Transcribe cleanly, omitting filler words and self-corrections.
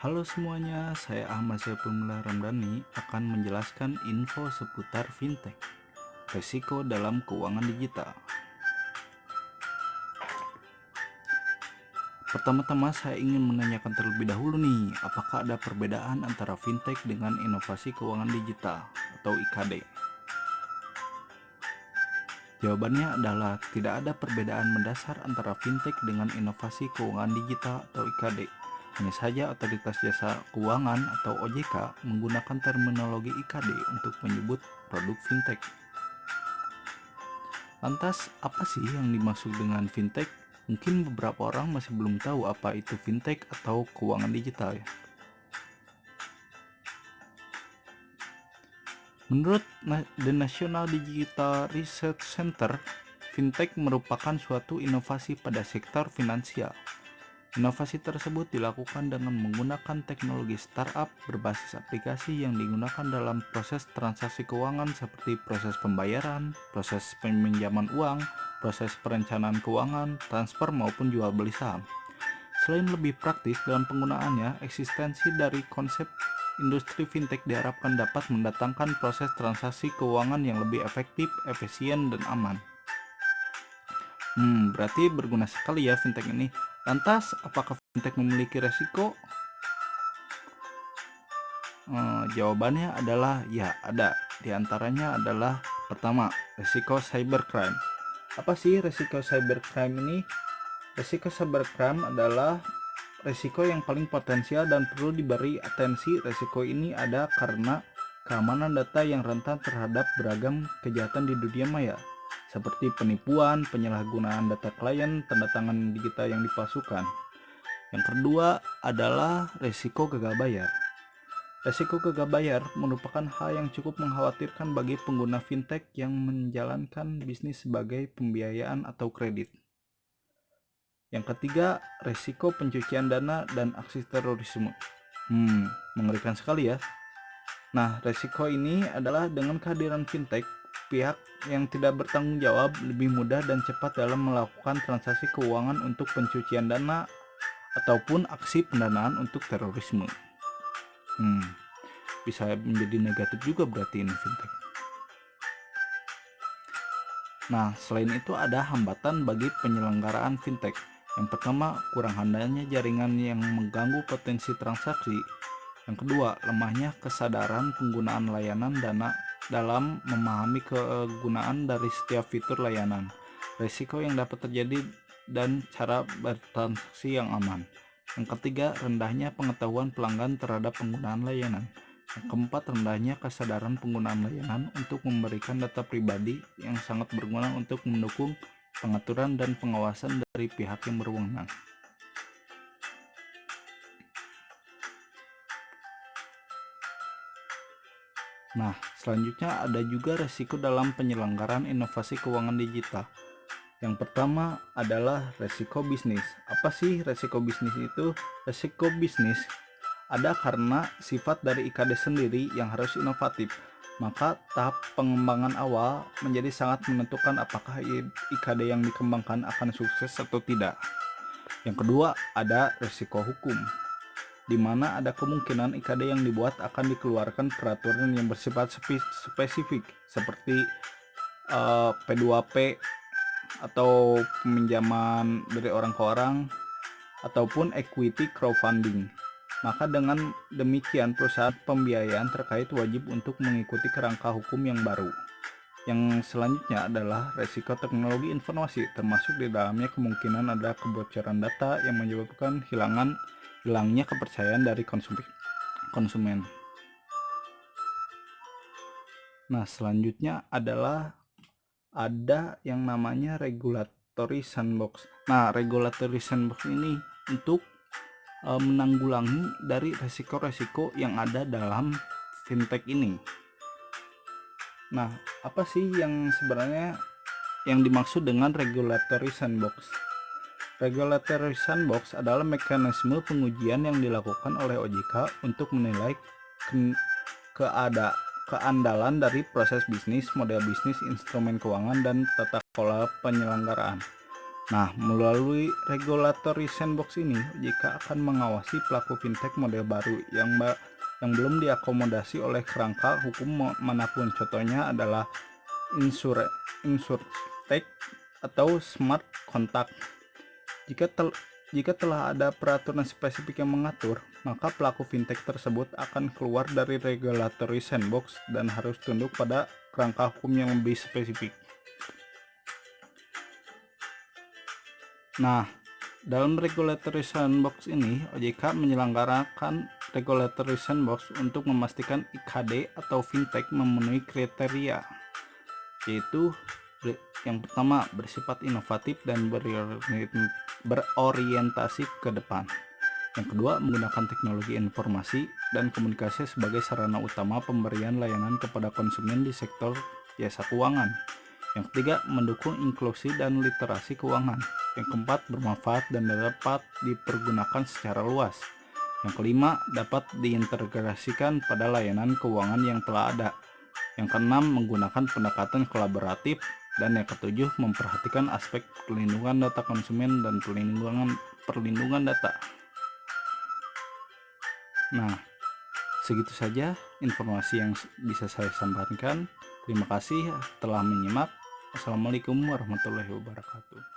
Halo semuanya, saya Ahmad Saifullah Ramdhani akan menjelaskan info seputar fintech, resiko dalam keuangan digital. Pertama-tama saya ingin menanyakan terlebih dahulu nih, apakah ada perbedaan antara fintech dengan inovasi keuangan digital atau IKD? Jawabannya adalah tidak ada perbedaan mendasar antara fintech dengan inovasi keuangan digital atau IKD. Hanya saja Otoritas Jasa Keuangan atau OJK menggunakan terminologi IKD untuk menyebut produk fintech. Lantas, apa sih yang dimaksud dengan fintech? Mungkin beberapa orang masih belum tahu apa itu fintech atau keuangan digital ya. Menurut The National Digital Research Center, fintech merupakan suatu inovasi pada sektor finansial. Inovasi tersebut dilakukan dengan menggunakan teknologi startup berbasis aplikasi yang digunakan dalam proses transaksi keuangan seperti proses pembayaran, proses peminjaman uang, proses perencanaan keuangan, transfer maupun jual beli saham. Selain lebih praktis dalam penggunaannya, eksistensi dari konsep industri fintech diharapkan dapat mendatangkan proses transaksi keuangan yang lebih efektif, efisien, dan aman. Berarti berguna sekali ya fintech ini. Lantas, apakah fintech memiliki resiko? Jawabannya adalah ya, ada. Di antaranya adalah pertama, resiko cybercrime. Apa sih resiko cybercrime ini? Resiko cybercrime adalah resiko yang paling potensial dan perlu diberi atensi. Resiko ini ada karena keamanan data yang rentan terhadap beragam kejahatan di dunia maya, seperti penipuan, penyalahgunaan data klien, tanda tangan digital yang dipalsukan. Yang kedua adalah resiko gagal bayar. Resiko gagal bayar merupakan hal yang cukup mengkhawatirkan bagi pengguna fintech yang menjalankan bisnis sebagai pembiayaan atau kredit. Yang ketiga, resiko pencucian dana dan aksi terorisme. Mengerikan sekali ya. Nah, resiko ini adalah dengan kehadiran fintech, pihak yang tidak bertanggung jawab lebih mudah dan cepat dalam melakukan transaksi keuangan untuk pencucian dana ataupun aksi pendanaan untuk terorisme. Bisa menjadi negatif juga berarti ini fintech. Nah, selain itu ada hambatan bagi penyelenggaraan fintech. Yang pertama, kurang handalnya jaringan yang mengganggu potensi transaksi. Yang kedua, lemahnya kesadaran penggunaan layanan dana dalam memahami kegunaan dari setiap fitur layanan, resiko yang dapat terjadi, dan cara bertransaksi yang aman. Yang ketiga, rendahnya pengetahuan pelanggan terhadap penggunaan layanan. Yang keempat, rendahnya kesadaran penggunaan layanan untuk memberikan data pribadi yang sangat berguna untuk mendukung pengaturan dan pengawasan dari pihak yang berwenang. Nah, selanjutnya ada juga resiko dalam penyelenggaraan inovasi keuangan digital. Yang pertama adalah resiko bisnis. Apa sih resiko bisnis itu? Resiko bisnis ada karena sifat dari IKD sendiri yang harus inovatif. Maka tahap pengembangan awal menjadi sangat menentukan apakah IKD yang dikembangkan akan sukses atau tidak. Yang kedua ada resiko hukum, di mana ada kemungkinan IKD yang dibuat akan dikeluarkan peraturan yang bersifat spesifik seperti P2P atau peminjaman dari orang ke orang ataupun equity crowdfunding. Maka dengan demikian perusahaan pembiayaan terkait wajib untuk mengikuti kerangka hukum yang baru. Yang selanjutnya adalah resiko teknologi informasi, termasuk di dalamnya kemungkinan ada kebocoran data yang menyebabkan hilangnya kepercayaan dari konsumen. Nah, selanjutnya adalah ada yang namanya regulatory sandbox. Nah, regulatory sandbox ini untuk menanggulangi dari resiko-resiko yang ada dalam fintech ini. Nah, apa sih yang sebenarnya yang dimaksud dengan regulatory sandbox? Regulatory sandbox adalah mekanisme pengujian yang dilakukan oleh OJK untuk menilai keandalan dari proses bisnis, model bisnis, instrumen keuangan, dan tata kelola penyelenggaraan. Nah, melalui regulatory sandbox ini, OJK akan mengawasi pelaku fintech model baru yang belum diakomodasi oleh kerangka hukum manapun. Contohnya adalah insurtech atau smart contract. Jika telah ada peraturan spesifik yang mengatur, maka pelaku fintech tersebut akan keluar dari regulatory sandbox dan harus tunduk pada kerangka hukum yang lebih spesifik. Nah, dalam regulatory sandbox ini, OJK menyelenggarakan regulatory sandbox untuk memastikan IKD atau fintech memenuhi kriteria, yaitu yang pertama bersifat inovatif dan berorientasi ke depan. Yang kedua, menggunakan teknologi informasi dan komunikasi sebagai sarana utama pemberian layanan kepada konsumen di sektor jasa keuangan. Yang ketiga, mendukung inklusi dan literasi keuangan. Yang keempat, bermanfaat dan dapat dipergunakan secara luas. Yang kelima, dapat diintegrasikan pada layanan keuangan yang telah ada. Yang keenam, menggunakan pendekatan kolaboratif. Dan yang ketujuh, memperhatikan aspek perlindungan data konsumen dan perlindungan data. Nah, segitu saja informasi yang bisa saya sampaikan. Terima kasih telah menyimak. Assalamualaikum warahmatullahi wabarakatuh.